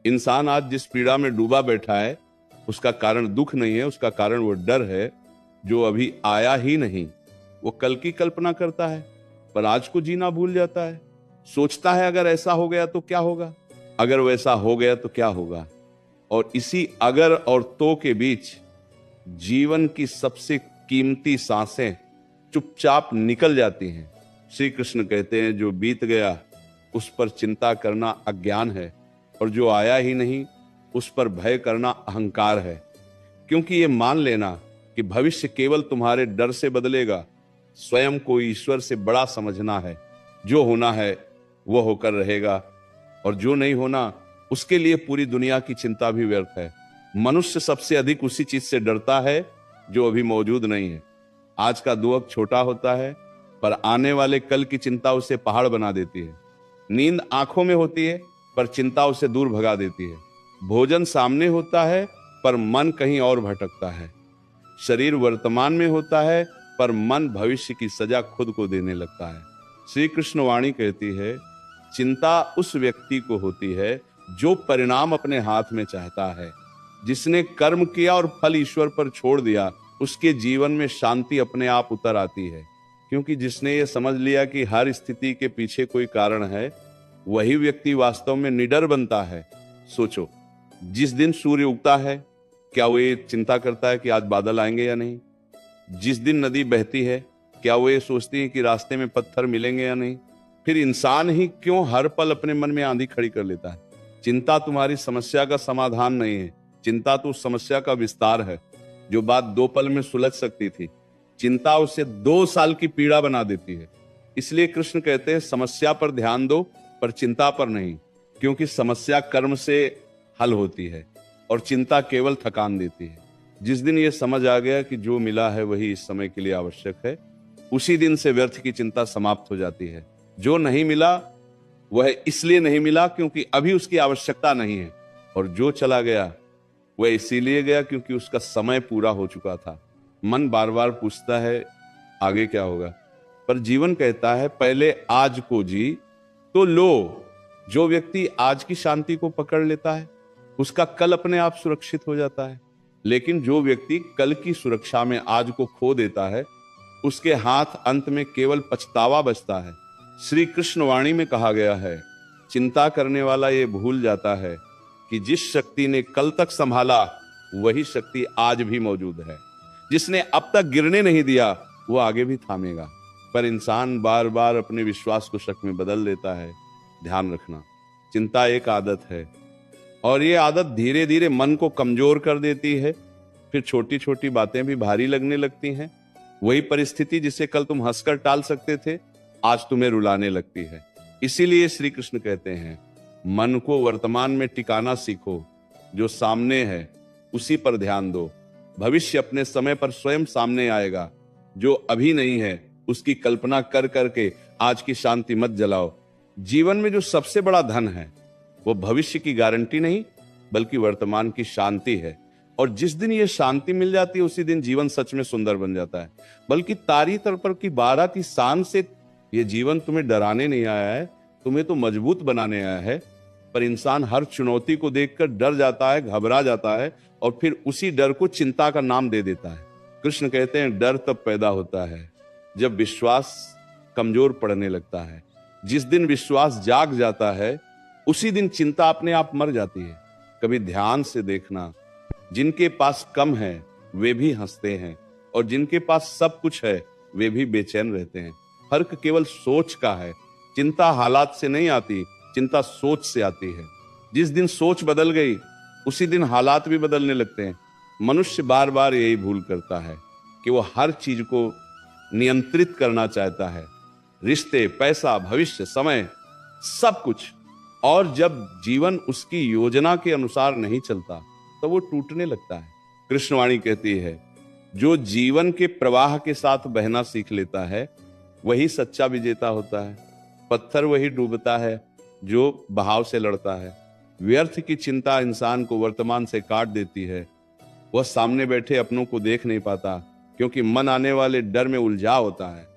इंसान आज जिस पीड़ा में डूबा बैठा है, उसका कारण दुख नहीं है, उसका कारण वो डर है जो अभी आया ही नहीं। वो कल की कल्पना करता है पर आज को जीना भूल जाता है। सोचता है अगर ऐसा हो गया तो क्या होगा, अगर वैसा हो गया तो क्या होगा। और इसी अगर और तो के बीच जीवन की सबसे कीमती सांसें चुपचाप निकल जाती हैं। श्री कृष्ण कहते हैं जो बीत गया उस पर चिंता करना अज्ञान है, और जो आया ही नहीं उस पर भय करना अहंकार है। क्योंकि ये मान लेना कि भविष्य केवल तुम्हारे डर से बदलेगा, स्वयं को ईश्वर से बड़ा समझना है। जो होना है वो होकर रहेगा, और जो नहीं होना उसके लिए पूरी दुनिया की चिंता भी व्यर्थ है। मनुष्य सबसे अधिक उसी चीज से डरता है जो अभी मौजूद नहीं है। आज का दुख छोटा होता है पर आने वाले कल की चिंता उसे पहाड़ बना देती है। नींद आंखों में होती है पर चिंता उसे दूर भगा देती है। भोजन सामने होता है पर मन कहीं और भटकता है। शरीर वर्तमान में होता है पर मन भविष्य की सजा खुद को देने लगता है। श्री कृष्ण वाणी कहती है चिंता उस व्यक्ति को होती है जो परिणाम अपने हाथ में चाहता है। जिसने कर्म किया और फल ईश्वर पर छोड़ दिया, उसके जीवन में शांति अपने आप उतर आती है। क्योंकि जिसने ये समझ लिया कि हर स्थिति के पीछे कोई कारण है, वही व्यक्ति वास्तव में निडर बनता है। सोचो, जिस दिन सूर्य उगता है, क्या वो ये चिंता करता है कि आज बादल आएंगे या नहीं? जिस दिन नदी बहती है, क्या वो ये सोचती है कि रास्ते में पत्थर मिलेंगे या नहीं? फिर इंसान ही क्यों हर पल अपने मन में आंधी खड़ी कर लेता है? चिंता तुम्हारी समस्या का समाधान नहीं है, चिंता तो उस समस्या का विस्तार है। जो बात 2 पल में सुलझ सकती थी, चिंता उसे 2 साल की पीड़ा बना देती है। इसलिए कृष्ण कहते हैं समस्या पर ध्यान दो पर चिंता पर नहीं, क्योंकि समस्या कर्म से हल होती है और चिंता केवल थकान देती है। जिस दिन ये समझ आ गया कि जो मिला है वही इस समय के लिए आवश्यक है, उसी दिन से व्यर्थ की चिंता समाप्त हो जाती है। जो नहीं मिला वह इसलिए नहीं मिला क्योंकि अभी उसकी आवश्यकता नहीं है, और जो चला गया वह इसीलिए गया क्योंकि उसका समय पूरा हो चुका था। मन बार बार पूछता है आगे क्या होगा, पर जीवन कहता है पहले आज को जी तो लो। जो व्यक्ति आज की शांति को पकड़ लेता है, उसका कल अपने आप सुरक्षित हो जाता है। लेकिन जो व्यक्ति कल की सुरक्षा में आज को खो देता है, उसके हाथ अंत में केवल पछतावा बचता है। श्री कृष्ण वाणी में कहा गया है चिंता करने वाला ये भूल जाता है कि जिस शक्ति ने कल तक संभाला वही शक्ति आज भी मौजूद है। जिसने अब तक गिरने नहीं दिया वो आगे भी थामेगा। पर इंसान बार बार अपने विश्वास को शक में बदल देता है। ध्यान रखना, चिंता एक आदत है और ये आदत धीरे धीरे मन को कमजोर कर देती है। फिर छोटी छोटी बातें भी भारी लगने लगती हैं। वही परिस्थिति जिसे कल तुम हंसकर टाल सकते थे, आज तुम्हें रुलाने लगती है। इसीलिए श्री कृष्ण कहते हैं मन को वर्तमान में टिकाना सीखो। जो सामने है उसी पर ध्यान दो। भविष्य अपने समय पर स्वयं सामने आएगा। जो अभी नहीं है उसकी कल्पना कर करके आज की शांति मत जलाओ। जीवन में जो सबसे बड़ा धन है वो भविष्य की गारंटी नहीं बल्कि वर्तमान की शांति है। और जिस दिन ये शांति मिल जाती है उसी दिन जीवन सच में सुंदर बन जाता है। बल्कि तारी तर्पर की बारात की शान से ये जीवन तुम्हें डराने नहीं आया है, तुम्हें तो मजबूत बनाने आया है। पर इंसान हर चुनौती को देखकर डर जाता है, घबरा जाता है और फिर उसी डर को चिंता का नाम दे देता है। कृष्ण कहते हैं डर तब पैदा होता है जब विश्वास कमजोर पड़ने लगता है। जिस दिन विश्वास जाग जाता है उसी दिन चिंता अपने आप मर जाती है। कभी ध्यान से देखना, जिनके पास कम है वे भी हंसते हैं और जिनके पास सब कुछ है वे भी बेचैन रहते हैं। फर्क केवल सोच का है। चिंता हालात से नहीं आती, चिंता सोच से आती है। जिस दिन सोच बदल गई उसी दिन हालात भी बदलने लगते हैं। मनुष्य बार बार यही भूल करता है कि वो हर चीज को नियंत्रित करना चाहता है, रिश्ते, पैसा, भविष्य, समय, सब कुछ। और जब जीवन उसकी योजना के अनुसार नहीं चलता तो वो टूटने लगता है। कृष्णवाणी कहती है जो जीवन के प्रवाह के साथ बहना सीख लेता है वही सच्चा विजेता होता है। पत्थर वही डूबता है जो बहाव से लड़ता है। व्यर्थ की चिंता इंसान को वर्तमान से काट देती है। वह सामने बैठे अपनों को देख नहीं पाता क्योंकि मन आने वाले डर में उलझा होता है।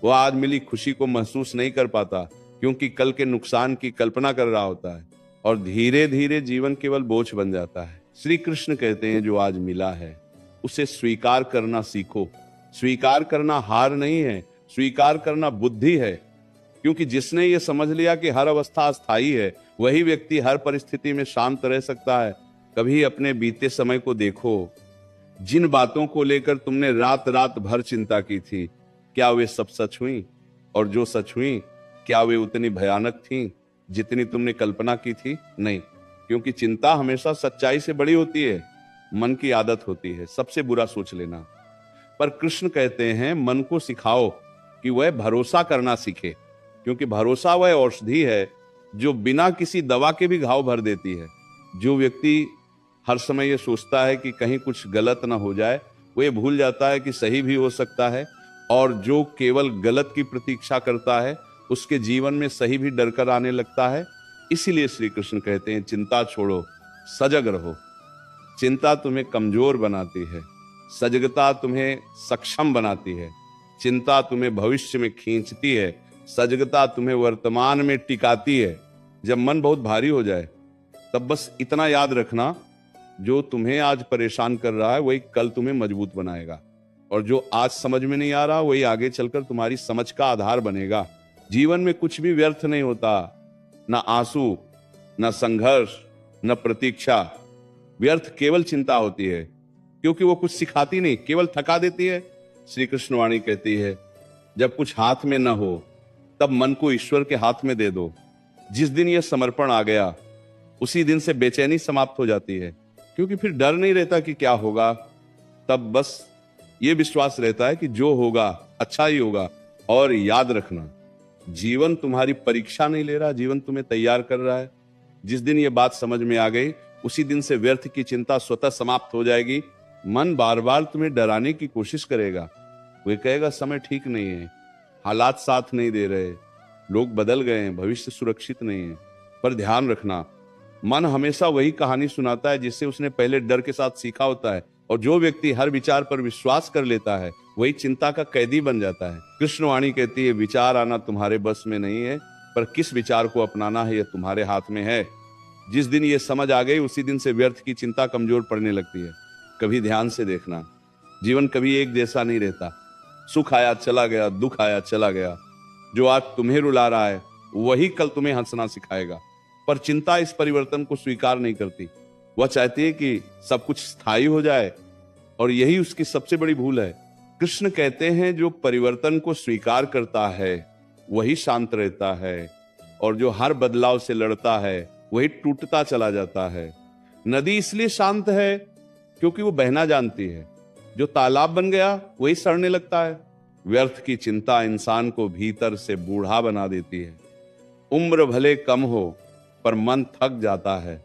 वह आज मिली खुशी को महसूस नहीं कर पाता क्योंकि कल के नुकसान की कल्पना कर रहा होता है। और धीरे धीरे जीवन केवल बोझ बन जाता है। श्री कृष्ण कहते हैं जो आज मिला है उसे स्वीकार करना सीखो। स्वीकार करना हार नहीं है, स्वीकार करना बुद्धि है। क्योंकि जिसने ये समझ लिया कि हर अवस्था अस्थाई है, वही व्यक्ति हर परिस्थिति में शांत रह सकता है। कभी अपने बीते समय को देखो, जिन बातों को लेकर तुमने रात रात भर चिंता की थी, क्या वे सब सच हुई? और जो सच हुई, क्या वे उतनी भयानक थीं जितनी तुमने कल्पना की थी? नहीं, क्योंकि चिंता हमेशा सच्चाई से बड़ी होती है। मन की आदत होती है सबसे बुरा सोच लेना। पर कृष्ण कहते हैं मन को सिखाओ कि वह भरोसा करना सीखे, क्योंकि भरोसा वह औषधि है जो बिना किसी दवा के भी घाव भर देती है। जो व्यक्ति हर समय ये सोचता है कि कहीं कुछ गलत ना हो जाए, वो ये भूल जाता है कि सही भी हो सकता है। और जो केवल गलत की प्रतीक्षा करता है, उसके जीवन में सही भी डर कर आने लगता है। इसीलिए श्री कृष्ण कहते हैं चिंता छोड़ो, सजग रहो। चिंता तुम्हें कमजोर बनाती है, सजगता तुम्हें सक्षम बनाती है। चिंता तुम्हें भविष्य में खींचती है, सजगता तुम्हें वर्तमान में टिकाती है। जब मन बहुत भारी हो जाए तब बस इतना याद रखना, जो तुम्हें आज परेशान कर रहा है वही कल तुम्हें मजबूत बनाएगा, और जो आज समझ में नहीं आ रहा वही आगे चलकर तुम्हारी समझ का आधार बनेगा। जीवन में कुछ भी व्यर्थ नहीं होता, ना आंसू, ना संघर्ष, न प्रतीक्षा। व्यर्थ केवल चिंता होती है, क्योंकि वो कुछ सिखाती नहीं, केवल थका देती है। श्री कृष्ण वाणी कहती है जब कुछ हाथ में न हो तब मन को ईश्वर के हाथ में दे दो। जिस दिन यह समर्पण आ गया उसी दिन से बेचैनी समाप्त हो जाती है, क्योंकि फिर डर नहीं रहता कि क्या होगा। तब बस ये विश्वास रहता है कि जो होगा अच्छा ही होगा। और याद रखना, जीवन तुम्हारी परीक्षा नहीं ले रहा, जीवन तुम्हें तैयार कर रहा है। जिस दिन ये बात समझ में आ गई उसी दिन से व्यर्थ की चिंता स्वतः समाप्त हो जाएगी। मन बार बार तुम्हें डराने की कोशिश करेगा, वे कहेगा समय ठीक नहीं है, हालात साथ नहीं दे रहे, लोग बदल गए हैं, भविष्य सुरक्षित नहीं है। पर ध्यान रखना, मन हमेशा वही कहानी सुनाता है जिससे उसने पहले डर के साथ सीखा होता है। और जो व्यक्ति हर विचार पर विश्वास कर लेता है वही चिंता का कैदी बन जाता है। कृष्णवाणी कहती है विचार आना तुम्हारे बस में नहीं है, पर किस विचार को अपनाना है यह तुम्हारे हाथ में है। जिस दिन ये समझ आ गई उसी दिन से व्यर्थ की चिंता कमजोर पड़ने लगती है। कभी ध्यान से देखना, जीवन कभी एक जैसा नहीं रहता। सुख आया चला गया, दुख आया चला गया। जो आज तुम्हें रुला रहा है वही कल तुम्हें हंसना सिखाएगा। पर चिंता इस परिवर्तन को स्वीकार नहीं करती, वह चाहती है कि सब कुछ स्थायी हो जाए, और यही उसकी सबसे बड़ी भूल है। कृष्ण कहते हैं जो परिवर्तन को स्वीकार करता है वही शांत रहता है, और जो हर बदलाव से लड़ता है वही टूटता चला जाता है। नदी इसलिए शांत है क्योंकि वो बहना जानती है, जो तालाब बन गया वही सड़ने लगता है। व्यर्थ की चिंता इंसान को भीतर से बूढ़ा बना देती है। उम्र भले कम हो पर मन थक जाता है।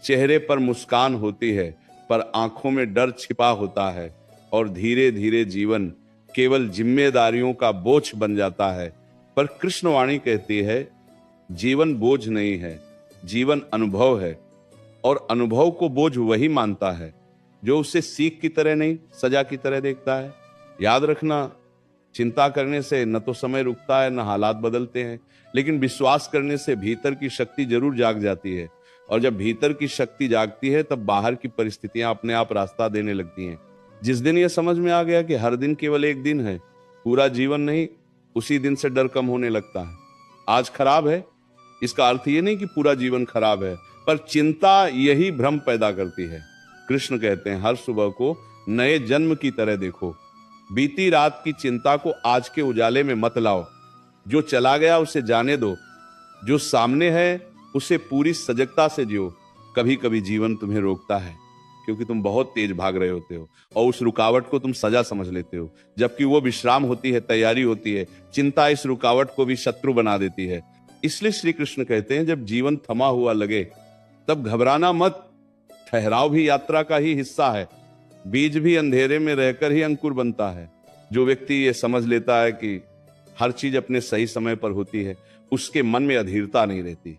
चेहरे पर मुस्कान होती है पर आंखों में डर छिपा होता है, और धीरे धीरे जीवन केवल जिम्मेदारियों का बोझ बन जाता है। पर कृष्णवाणी कहती है जीवन बोझ नहीं है, जीवन अनुभव है, और अनुभव को बोझ वही मानता है जो उसे सीख की तरह नहीं सजा की तरह देखता है। याद रखना, चिंता करने से न तो समय रुकता है न हालात बदलते हैं, लेकिन विश्वास करने से भीतर की शक्ति जरूर जाग जाती है। और जब भीतर की शक्ति जागती है तब बाहर की परिस्थितियां अपने आप रास्ता देने लगती हैं। जिस दिन यह समझ में आ गया कि हर दिन केवल एक दिन है, पूरा जीवन नहीं, उसी दिन से डर कम होने लगता है। आज खराब है इसका अर्थ ये नहीं कि पूरा जीवन खराब है, पर चिंता यही भ्रम पैदा करती है। कृष्ण कहते हैं हर सुबह को नए जन्म की तरह देखो। बीती रात की चिंता को आज के उजाले में मत लाओ। जो चला गया उसे जाने दो, जो सामने है उसे पूरी सजगता से जियो। कभी कभी जीवन तुम्हें रोकता है क्योंकि तुम बहुत तेज भाग रहे होते हो, और उस रुकावट को तुम सजा समझ लेते हो, जबकि वो विश्राम होती है, तैयारी होती है। चिंता इस रुकावट को भी शत्रु बना देती है। इसलिए श्री कृष्ण कहते हैं जब जीवन थमा हुआ लगे तब घबराना मत। ठहराव भी यात्रा का ही हिस्सा है। बीज भी अंधेरे में रहकर ही अंकुर बनता है। जो व्यक्ति ये समझ लेता है कि हर चीज अपने सही समय पर होती है, उसके मन में अधीरता नहीं रहती,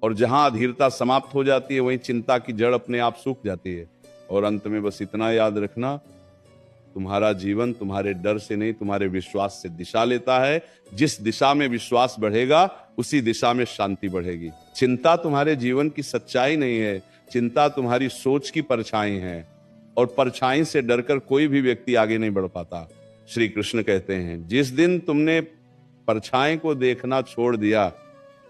और जहां अधीरता समाप्त हो जाती है वहीं चिंता की जड़ अपने आप सूख जाती है। और अंत में बस इतना याद रखना, तुम्हारा जीवन तुम्हारे डर से नहीं, तुम्हारे विश्वास से दिशा लेता है। जिस दिशा में विश्वास बढ़ेगा उसी दिशा में शांति बढ़ेगी। चिंता तुम्हारे जीवन की सच्चाई नहीं है, चिंता तुम्हारी सोच की परछाई है, और परछाई से डरकर कोई भी व्यक्ति आगे नहीं बढ़ पाता। श्री कृष्ण कहते हैं, जिस दिन तुमने परछाई को देखना छोड़ दिया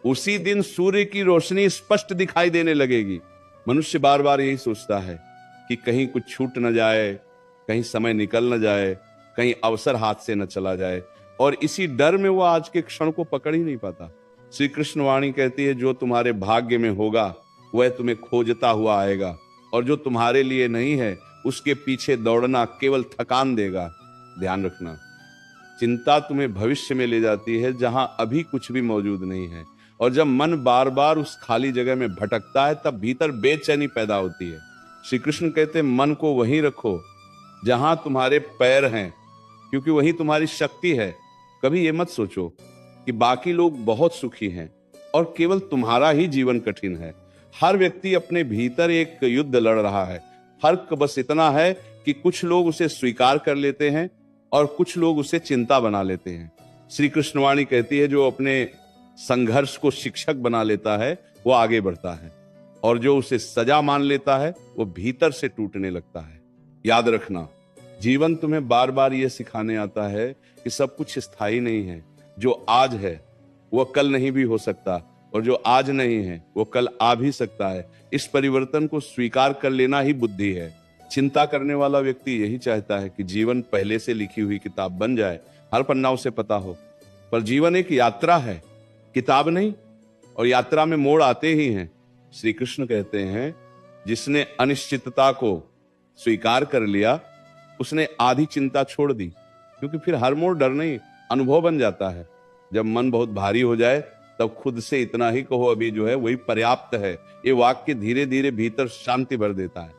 उसी दिन सूर्य की रोशनी स्पष्ट दिखाई देने लगेगी। मनुष्य बार बार यही सोचता है कि कहीं कुछ छूट न जाए, कहीं समय निकल न जाए, कहीं अवसर हाथ से न चला जाए, और इसी डर में वो आज के क्षण को पकड़ ही नहीं पाता। श्री कृष्ण वाणी कहती है, जो तुम्हारे भाग्य में होगा वह तुम्हें खोजता हुआ आएगा, और जो तुम्हारे लिए नहीं है उसके पीछे दौड़ना केवल थकान देगा। ध्यान रखना, चिंता तुम्हें भविष्य में ले जाती है जहां अभी कुछ भी मौजूद नहीं है, और जब मन बार बार उस खाली जगह में भटकता है तब भीतर बेचैनी पैदा होती है। श्री कृष्ण कहते हैं, मन को वहीं रखो जहां तुम्हारे पैर हैं, क्योंकि वही तुम्हारी शक्ति है। कभी ये मत सोचो कि बाकी लोग बहुत सुखी हैं और केवल तुम्हारा ही जीवन कठिन है। हर व्यक्ति अपने भीतर एक युद्ध लड़ रहा है। फर्क बस इतना है कि कुछ लोग उसे स्वीकार कर लेते हैं और कुछ लोग उसे चिंता बना लेते हैं। श्री कृष्णवाणी कहती है, जो अपने संघर्ष को शिक्षक बना लेता है वो आगे बढ़ता है, और जो उसे सजा मान लेता है वो भीतर से टूटने लगता है। याद रखना, जीवन तुम्हें बार बार ये सिखाने आता है कि सब कुछ स्थायी नहीं है। जो आज है वो कल नहीं भी हो सकता, और जो आज नहीं है वो कल आ भी सकता है। इस परिवर्तन को स्वीकार कर लेना ही बुद्धि है। चिंता करने वाला व्यक्ति यही चाहता है कि जीवन पहले से लिखी हुई किताब बन जाए, हर पन्ना उसे पता हो। पर जीवन एक यात्रा है, किताब नहीं, और यात्रा में मोड़ आते ही हैं। श्री कृष्ण कहते हैं, जिसने अनिश्चितता को स्वीकार कर लिया उसने आधी चिंता छोड़ दी, क्योंकि फिर हर मोड़ डर नहीं, अनुभव बन जाता है। जब मन बहुत भारी हो जाए तब खुद से इतना ही कहो, अभी जो है वही पर्याप्त है। ये वाक्य धीरे धीरे भीतर शांति भर देता है।